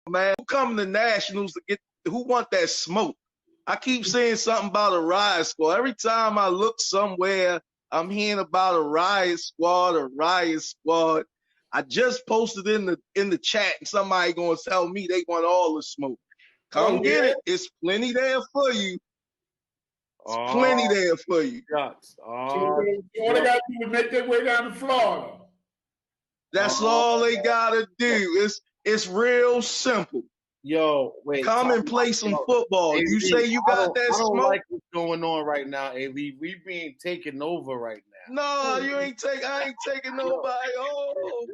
Man, who come to nationals to get? Who want that smoke? I keep saying something about a riot squad. Every time I look somewhere, I'm hearing about a riot squad, a riot squad. I just posted in the chat, and somebody gonna tell me they want all the smoke. Come get it. It's plenty there for you. It's plenty there for you. So all they gotta do is make their way down to Florida. That's all they gotta do. It's real simple. Yo, wait. Come and play some football. You say you got that smoke? I don't like what's going on right now, AV. We being taken over right now. No, you ain't take. I ain't taking nobody. Oh.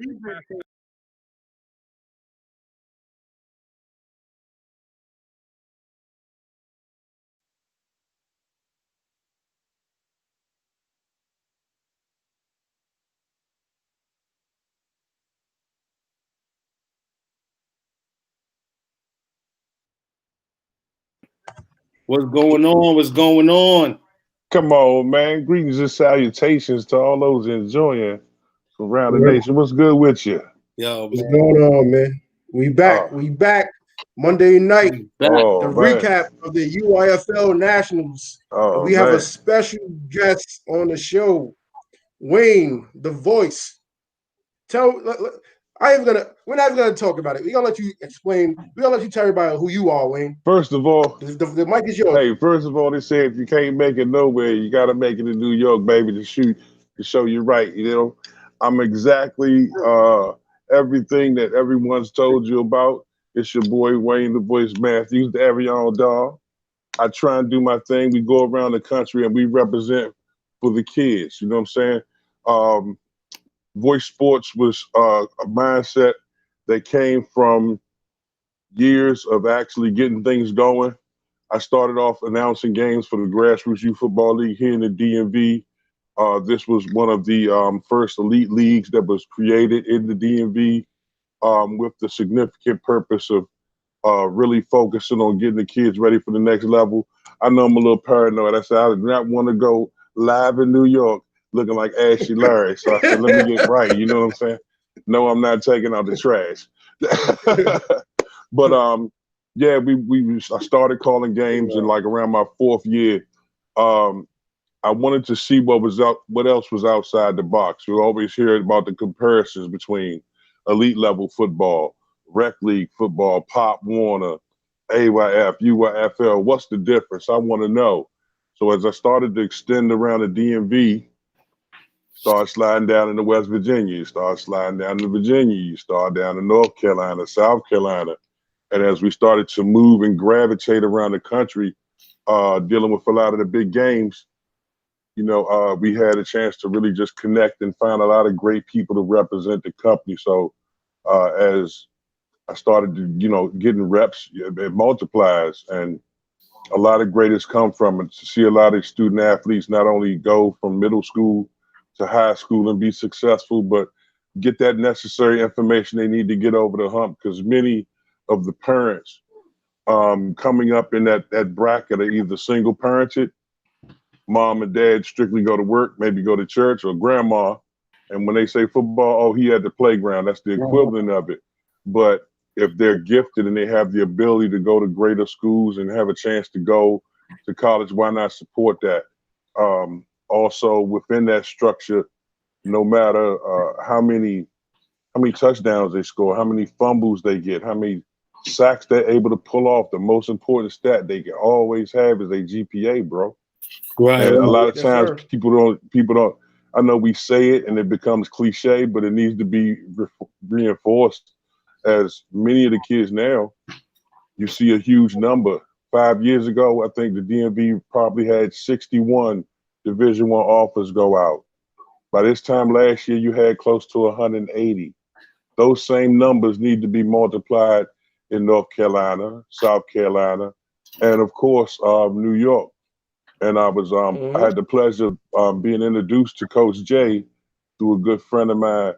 What's going on? What's going on? Come on, man. Greetings and salutations to all those enjoying around the nation. What's good with you? Yo, what's going on, man? We back. We back. Monday night. The recap of the UIFL Nationals. We have a special guest on the show, Wayne, the voice. We're not even gonna talk about it. We're gonna let you explain. We're gonna let you tell everybody who you are, Wayne. First of all, the mic is yours. Hey, first of all, they say if you can't make it nowhere, you gotta make it in New York, baby, to show you right. You know, I'm exactly everything that everyone's told you about. It's your boy Wayne, the voice Matthews, the Arion dog. I try and do my thing. We go around the country and we represent for the kids. You know what I'm saying? Voice Sports was a mindset that came from years of actually getting things going. I started off announcing games for the Grassroots Youth Football League here in the DMV. This was one of the first elite leagues that was created in the DMV with the significant purpose of really focusing on getting the kids ready for the next level. I know I'm a little paranoid. I said I did not want to go live in New York looking like Ashley Larry. So I said, let me get right. You know what I'm saying? No, I'm not taking out the trash. But yeah, I started calling games in like around my fourth year. I wanted to see what else was outside the box. You always hear about the comparisons between elite level football, rec league football, Pop Warner, AYF, UYFL. What's the difference? I want to know. So as I started to extend around the DMV, start sliding down into West Virginia, you start sliding down to Virginia, you start down to North Carolina, South Carolina. And as we started to move and gravitate around the country, dealing with a lot of the big games, you know, we had a chance to really just connect and find a lot of great people to represent the company. So as I started to, you know, getting reps, it multiplies. And a lot of greatness come from it. To see a lot of student athletes not only go from middle school to high school and be successful, but get that necessary information they need to get over the hump. Because many of the parents coming up in that bracket are either single parented, mom and dad strictly go to work, maybe go to church, or grandma. And when they say football, oh, he had the playground. That's the equivalent of it. But if they're gifted and they have the ability to go to greater schools and have a chance to go to college, why not support that? Also within that structure, no matter how many touchdowns they score, how many fumbles they get, how many sacks they're able to pull off, the most important stat they can always have is a GPA, bro. Right. And a lot of times people don't. I know we say it and it becomes cliche, but it needs to be reinforced. As many of the kids now, you see a huge number. 5 years ago, I think the DMV probably had 61 Division I offers go out. By this time last year, you had close to 180. Those same numbers need to be multiplied in North Carolina, South Carolina, and of course, New York. And I was, I had the pleasure of being introduced to Coach Jay through a good friend of mine,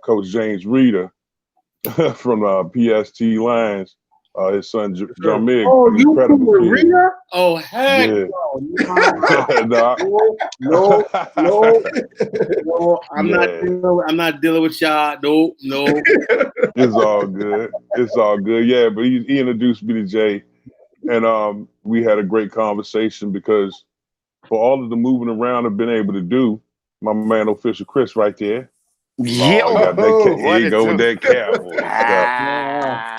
Coach James Reeder from PST Lions. His son Jamig. Oh, you were Reeder? Oh, heck yeah. No. I'm not dealing with y'all. No. It's all good. It's all good. Yeah, but he introduced me to Jay, and we had a great conversation because for all of the moving around I've been able to do, my man Official Chris right there. Yeah, here you go with that Cowboy stuff.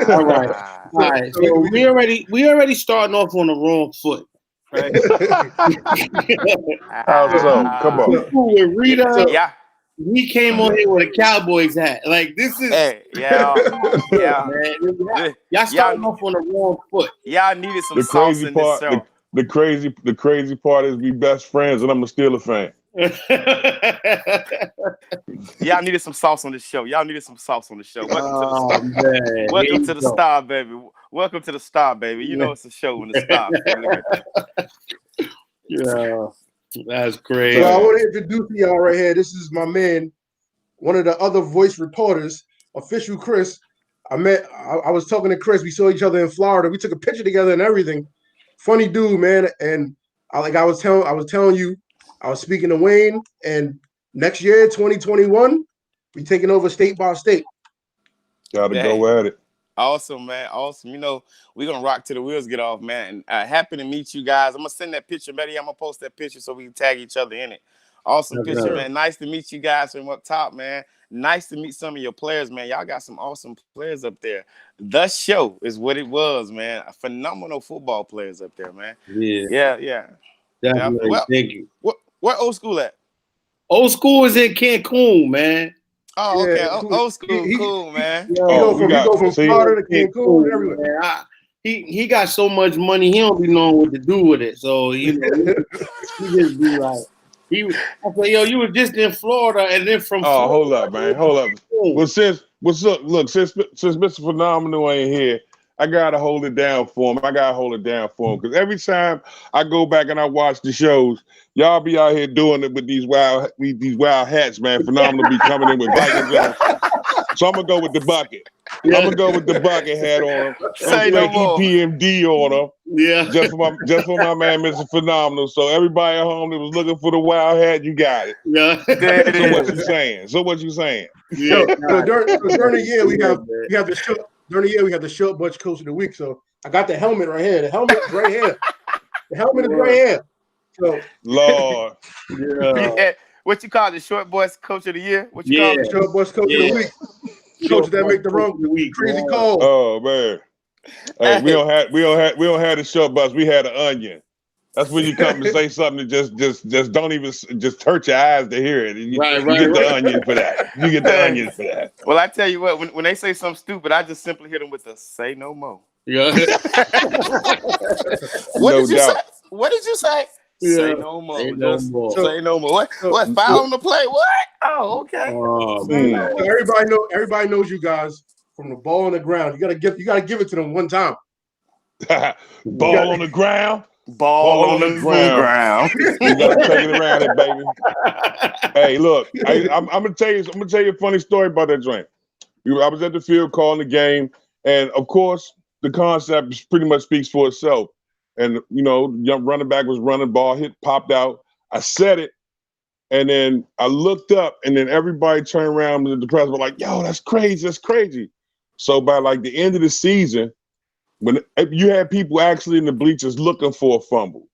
All right. So we already starting off on the wrong foot. Right? How so? Come on. With Rita, yeah. We came on here with a Cowboys hat. Like this is yeah. Man. Y'all starting off on the wrong foot. Y'all needed some sauce in this show. The crazy part is we best friends, and I'm a Steeler fan. Y'all needed some sauce on the show. Welcome to the Star, baby. Welcome to the Star, baby. You know it's a show when the Star. Yeah, that's crazy. So I want to introduce y'all right here. This is my man, one of the other voice reporters, Official Chris. I was talking to Chris. We saw each other in Florida. We took a picture together and everything. Funny dude, man. And I was telling you, I was speaking to Wayne, and next year, 2021, we taking over state by state. Gotta go at it. Awesome, man. Awesome. You know, we're going to rock till the wheels get off, man. And happy to meet you guys. I'm going to send that picture. Betty, I'm going to post that picture so we can tag each other in it. Awesome picture, man. Nice to meet you guys from up top, man. Nice to meet some of your players, man. Y'all got some awesome players up there. The show is what it was, man. Phenomenal football players up there, man. Yeah. Definitely. Well, thank you. Where Old School at? Old School is in Cancun, man. Oh, okay. Yeah, Old School, cool, man. We go from Florida to Cancun and everywhere. He got so much money, he don't be knowing what to do with it. So he just be like, I said, yo, you were just in Florida, and then from Florida, hold up, man. Hold up. Well, since Mr. Phenomenal ain't here, I gotta hold it down for him. Because every time I go back and I watch the shows, y'all be out here doing it with these wild hats, man. Phenomenal be coming in with Vikings on. So I'm gonna go with the bucket. I'm gonna go with the bucket hat on him. Say no more. EPMD on him. Yeah. Just for my man, Mr. Phenomenal. So everybody at home that was looking for the wild hat, you got it. Yeah. So what you saying? Yeah. So during the year we have the short. During the year we have the short bunch coach of the week. So I got the helmet right here. The helmet is right here. The helmet is right here. So Lord. Yeah. What you call the short boys coach of the year? What you call it? Short boys coach of the week. Coach that make the wrong crazy call. Oh man. Hey, we don't have the short bus. We had an onion. That's when you come to say something that just don't even just hurt your eyes to hear it. You get the onion for that. Well, I tell you what, when they say something stupid, I just simply hit them with a say no more. Yeah. What did you say? Yeah. Say no more. Say no more. What? Foul on the play? What? Oh, okay. So everybody knows you guys from the ball on the ground. You gotta give it to them one time. Ball on the ground. Ball on the ground. You gotta take it around it, baby. Hey, look, I'm gonna tell you a funny story about that joint. I was at the field calling the game, and of course, the concept pretty much speaks for itself. And young running back was running, ball popped out. I said it, and then I looked up, and then everybody turned around and the press was like, "Yo, that's crazy." So by like the end of the season, when you had people actually in the bleachers looking for a fumble,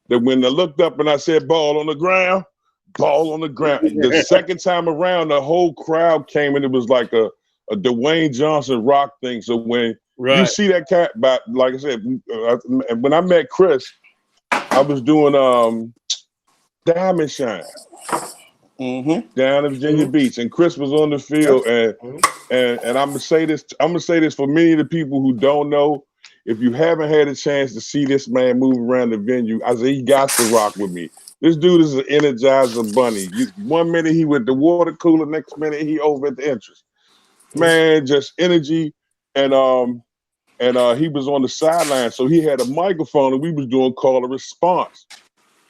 that when I looked up and I said ball on the ground, the second time around, the whole crowd came and it was like a Dwayne Johnson rock thing. So when you see that cat, but like I said, when I met Chris, I was doing Diamond Shine. Down in Virginia Beach, and Chris was on the field, and I'm gonna say this. I'm gonna say this for many of the people who don't know. If you haven't had a chance to see this man move around the venue, I say he got to rock with me. This dude is an Energizer bunny. 1 minute he with the water cooler, next minute he over at the entrance. Man, just energy, and he was on the sideline, so he had a microphone, and we was doing call and response.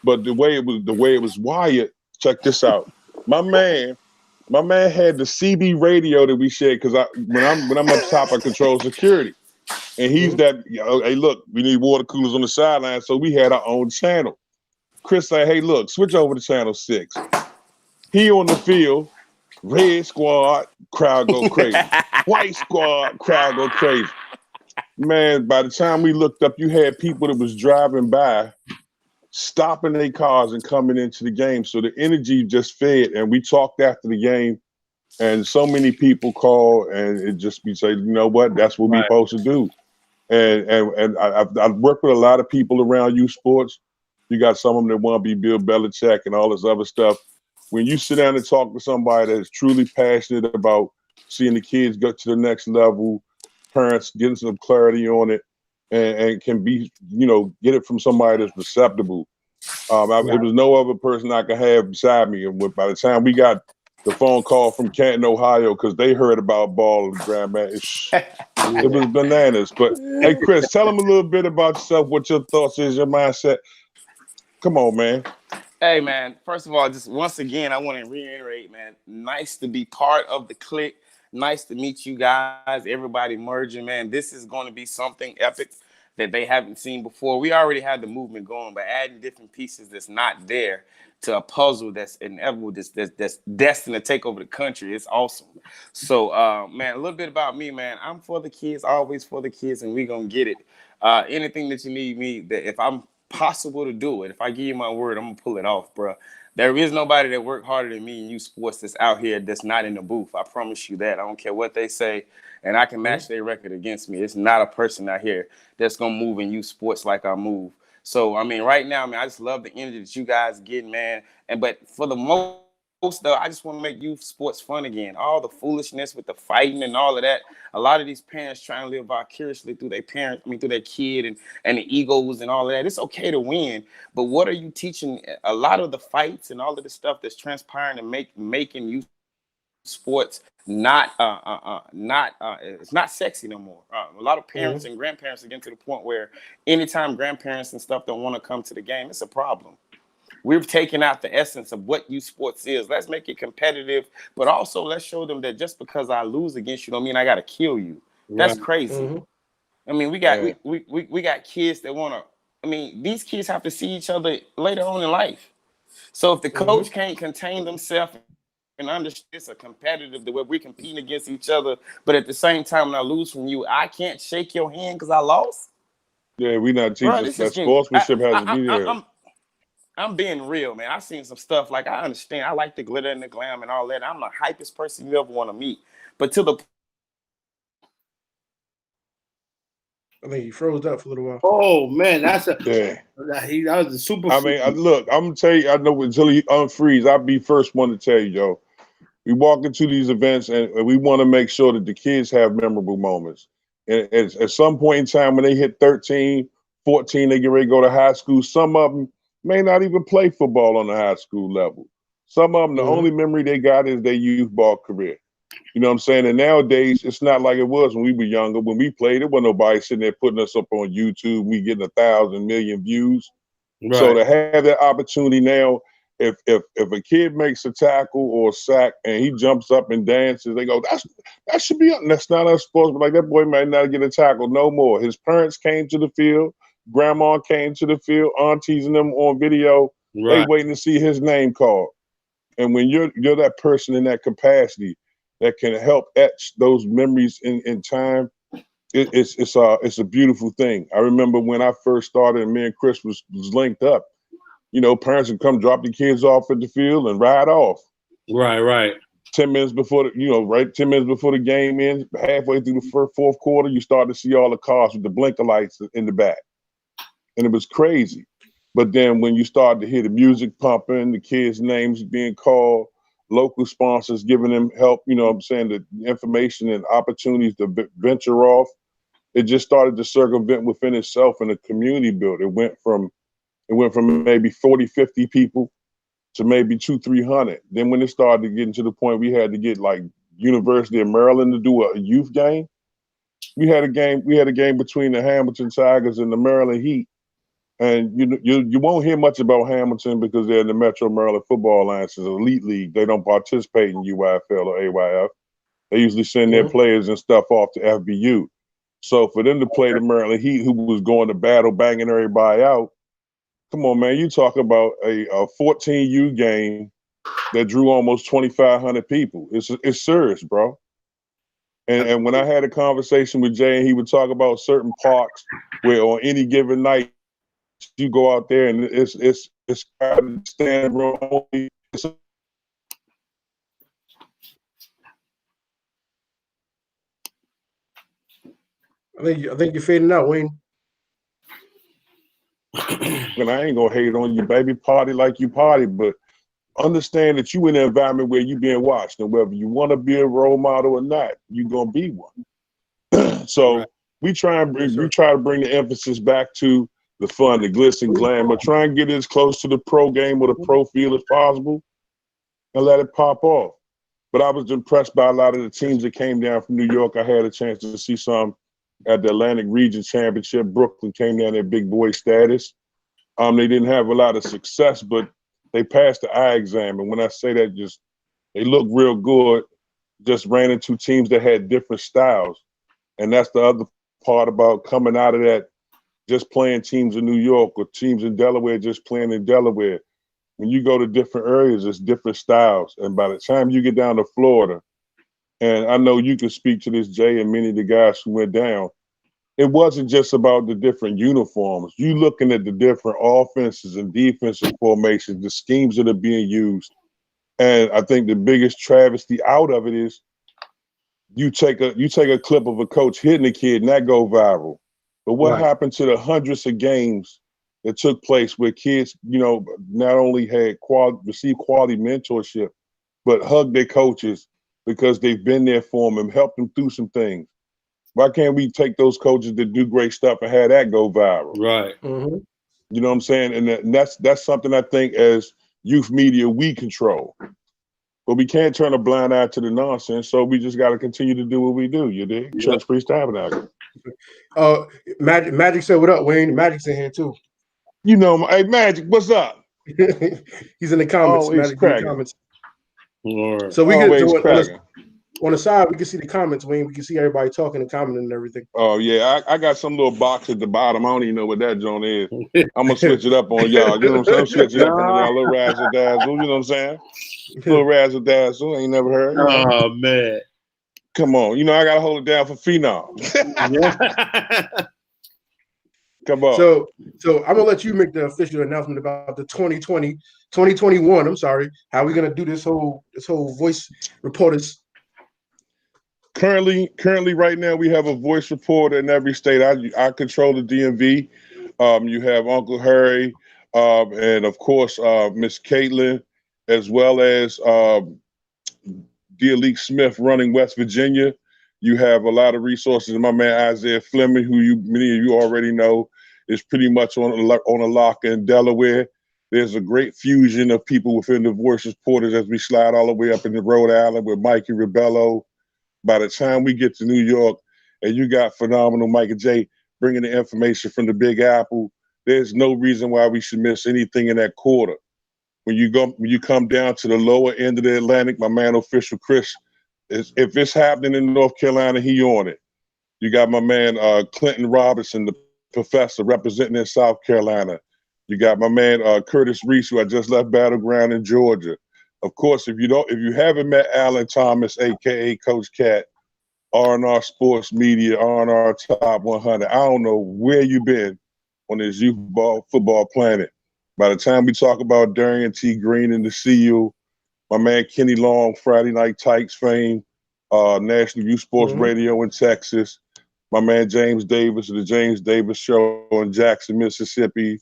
But the way it was wired, check this out. My man had the CB radio that we shared because when I'm up top, I control security, and he's that. Hey, look, we need water coolers on the sideline, so we had our own channel. Chris said, "Hey, look, switch over to channel 6." He on the field, red squad, crowd go crazy. White squad, crowd go crazy. Man, by the time we looked up, you had people that was driving by, stopping their cars and coming into the game. So the energy just fed, and we talked after the game, and so many people called, and it just be saying, you know what, that's what we're supposed to do. And I've worked with a lot of people around youth sports. You got some of them that want to be Bill Belichick and all this other stuff. When you sit down and talk to somebody that's truly passionate about seeing the kids go to the next level, parents getting some clarity on it, and can be, get it from somebody that's receptible. It was no other person I could have beside me. And by the time we got the phone call from Canton, Ohio, because they heard about ball on the ground, man, it was bananas. But hey, Chris, tell them a little bit about yourself, what your thoughts is, your mindset. Come on, man. Hey, man, first of all, just once again, I want to reiterate, man, nice to be part of the clique. Nice to meet you guys, everybody merging, man. This is going to be something epic that they haven't seen before. We already had the movement going, but adding different pieces that's not there to a puzzle that's inevitable, that's destined to take over the country. It's awesome. So, man, a little bit about me, man. I'm for the kids, always for the kids, and we're going to get it. Anything that you need me, that if I'm possible to do it, if I give you my word, I'm going to pull it off, bro. There is nobody that worked harder than me in youth sports that's out here that's not in the booth. I promise you that. I don't care what they say, and I can match their record against me. It's not a person out here that's going to move in youth sports like I move. So, I mean, right now, man, I just love the energy that you guys get, man. But for the most, though, I just want to make youth sports fun again. All the foolishness with the fighting and all of that. A lot of these parents trying to live vicariously through their through their kid and the egos and all of that. It's okay to win, but what are you teaching? A lot of the fights and all of the stuff that's transpiring and making youth sports it's not sexy no more. A lot of parents and grandparents are getting to the point where anytime grandparents and stuff don't want to come to the game, it's a problem. We've taken out the essence of what youth sports is. Let's make it competitive, but also let's show them that just because I lose against you don't mean I got to kill you. That's crazy. I mean, we got kids that want to. I mean, these kids have to see each other later on in life. So if the coach can't contain themselves and understand it's a competitive, the way we're competing against each other, but at the same time, when I lose from you, I can't shake your hand because I lost. Yeah, we not teaching that sportsmanship has to be there. I'm being real, man. I've seen some stuff like I understand. I like the glitter and the glam and all that. I'm the hypest person you ever want to meet. But to the I think he froze up for a little while. Oh man, that was a super. I mean, look, I'm gonna tell you. I know until he unfreeze, I'll be first one to tell you, yo. We walk into these events and we want to make sure that the kids have memorable moments. And at some point in time, when they hit 13, 14, they get ready to go to high school. Some of them may not even play football on the high school level. Some of them, the only memory they got is their youth ball career. You know what I'm saying? And nowadays, it's not like it was when we were younger. When we played, there wasn't nobody sitting there putting us up on YouTube. We getting 1,000 million views. Right. So to have that opportunity now, if a kid makes a tackle or a sack and he jumps up and dances, they go, that should be up. That's not us sports, but like that boy might not get a tackle no more. His parents came to the field, grandma came to the field, aunties and them on video. Right. They waiting to see his name called. And when you're that person in that capacity that can help etch those memories in time, it's a beautiful thing. I remember when I first started and me and Chris was linked up. You know, parents would come drop the kids off at the field and ride off. Right. 10 minutes before 10 minutes before the game ends, halfway through the fourth quarter, you start to see all the cars with the blinker lights in the back. And it was crazy. But then when you start to hear the music pumping, the kids' names being called, local sponsors giving them help, you know what I'm saying, the information and opportunities to venture off, it just started to circumvent within itself in a community build. It went from maybe 40, 50 people to maybe 200-300. Then when it started getting to the point we had to get like University of Maryland to do a youth game, we had a game between the Hamilton Tigers and the Maryland Heat. And you won't hear much about Hamilton because they're in the Metro Maryland Football Alliance's elite league. They don't participate in UIFL or AYF. They usually send their players and stuff off to FBU. So for them to play the Maryland Heat, who was going to battle, banging everybody out, come on, man, you talk about a 14U game that drew almost 2,500 people. It's serious, bro. And when I had a conversation with Jay, and he would talk about certain parks where on any given night, you go out there and it's standing room only. I think you're fading out, Wayne. And I ain't gonna hate on you, baby. Party like you party, but understand that you in an environment where you being watched, and whether you want to be a role model or not, you're gonna be one. So we try to bring the emphasis back to the fun, the glitz and glamour. Try and get it as close to the pro game or the pro field as possible, and let it pop off. But I was impressed by a lot of the teams that came down from New York. I had a chance to see some at the Atlantic Region Championship. Brooklyn came down there big boy status. They didn't have a lot of success, but they passed the eye exam. And when I say that, just they look real good. Just ran into teams that had different styles. And that's the other part about coming out of that, just playing teams in New York or teams in Delaware, just playing in Delaware. When you go to different areas, it's different styles. And by the time you get down to Florida, and I know you can speak to this, Jay, and many of the guys who went down, it wasn't just about the different uniforms. You looking at the different offenses and defensive formations, the schemes that are being used. And I think the biggest travesty out of it is you take a clip of a coach hitting a kid and that go viral. But what happened to the hundreds of games that took place where kids, not only had received quality mentorship, but hugged their coaches because they've been there for them and helped them through some things. Why can't we take those coaches that do great stuff and have that go viral? Right. Mm-hmm. You know what I'm saying? And that's something I think as youth media we control. But we can't turn a blind eye to the nonsense, so we just got to continue to do what we do. You dig? Yeah. Church Priest Tabernacle. Magic said, "What up, Wayne?" Magic's in here too. Hey, Magic, what's up? He's in the comments. Always Magic cracking. in the comments. Lord. So we always can on the side, we can see the comments, Wayne. We can see everybody talking and commenting and everything. Oh yeah, I got some little box at the bottom. I don't even know what that joint is. I'm gonna switch it up on y'all. You know what I'm saying? Switch it up on y'all. Little razzle dazzle. You know what I'm saying? Little razzle dazzle. Ain't never heard. Oh man. Come on. I gotta hold it down for Phenom. Come on. So I'm gonna let you make the official announcement about the 2021. I'm sorry. How are we gonna do this whole voice reporters? Currently, right now we have a voice reporter in every state. I control the DMV. You have Uncle Harry, and of course Miss Caitlin, as well as Dealeek Smith running West Virginia. You have a lot of resources. And my man Isaiah Fleming, who many of you already know, is pretty much on a lock in Delaware. There's a great fusion of people within the voice reporters as we slide all the way up into Rhode Island with Mikey Rebello. By the time we get to New York, and you got phenomenal Mike&Jay bringing the information from the Big Apple, there's no reason why we should miss anything in that quarter. When you come down to the lower end of the Atlantic, my man Official Chris, if it's happening in North Carolina, he on it. You got my man Clinton Robertson, the professor representing in South Carolina. You got my man Curtis Reese, who I just left Battleground in Georgia. Of course, if you haven't met Alan Thomas, aka Coach Cat, R&R Sports Media, R&R Top 100, I don't know where you've been on this youth football planet. By the time we talk about Darian T. Green and the CU, my man Kenny Long, Friday Night Tykes fame, National Youth Sports Radio in Texas, my man James Davis of the James Davis Show in Jackson, Mississippi,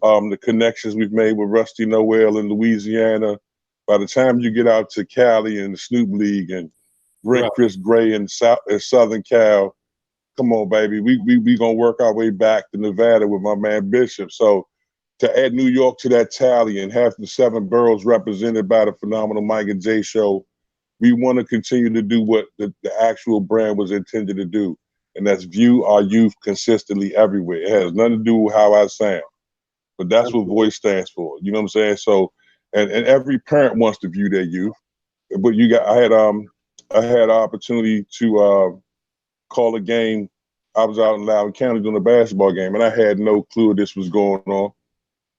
the connections we've made with Rusty Noel in Louisiana. By the time you get out to Cali and the Snoop League and Brent Chris Gray in Southern Cal, come on, baby. We gonna work our way back to Nevada with my man Bishop. So to add New York to that tally and have the 7 boroughs represented by the phenomenal Mike&Jay show, we want to continue to do what the actual brand was intended to do. And that's view our youth consistently everywhere. It has nothing to do with how I sound, but that's what voice stands for. You know what I'm saying? So, and every parent wants to view their youth. But I had an opportunity to call a game. I was out in Loudoun County doing a basketball game, and I had no clue this was going on.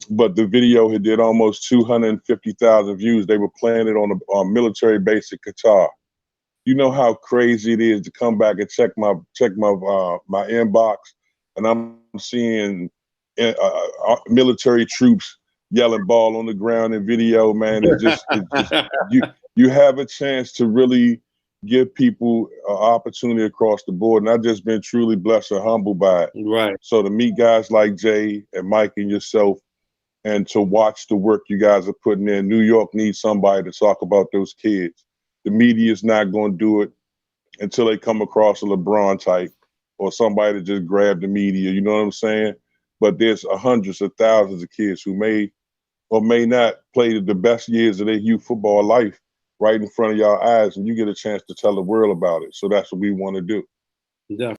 But the video had did almost 250,000 views. They were playing it on a military base in Qatar. You know how crazy it is to come back and check my inbox, and I'm seeing military troops yelling ball on the ground in video. Man, it's just you have a chance to really give people an opportunity across the board, and I've just been truly blessed and humbled by it. Right. So to meet guys like Jay and Mike and yourself, and to watch the work you guys are putting in, New York needs somebody to talk about those kids. The media is not going to do it until they come across a LeBron type or somebody to just grab the media. You know what I'm saying? But there's hundreds of thousands of kids who may or may not play the best years of their youth football life right in front of y'all eyes, and you get a chance to tell the world about it. So that's what we want to do. Yeah.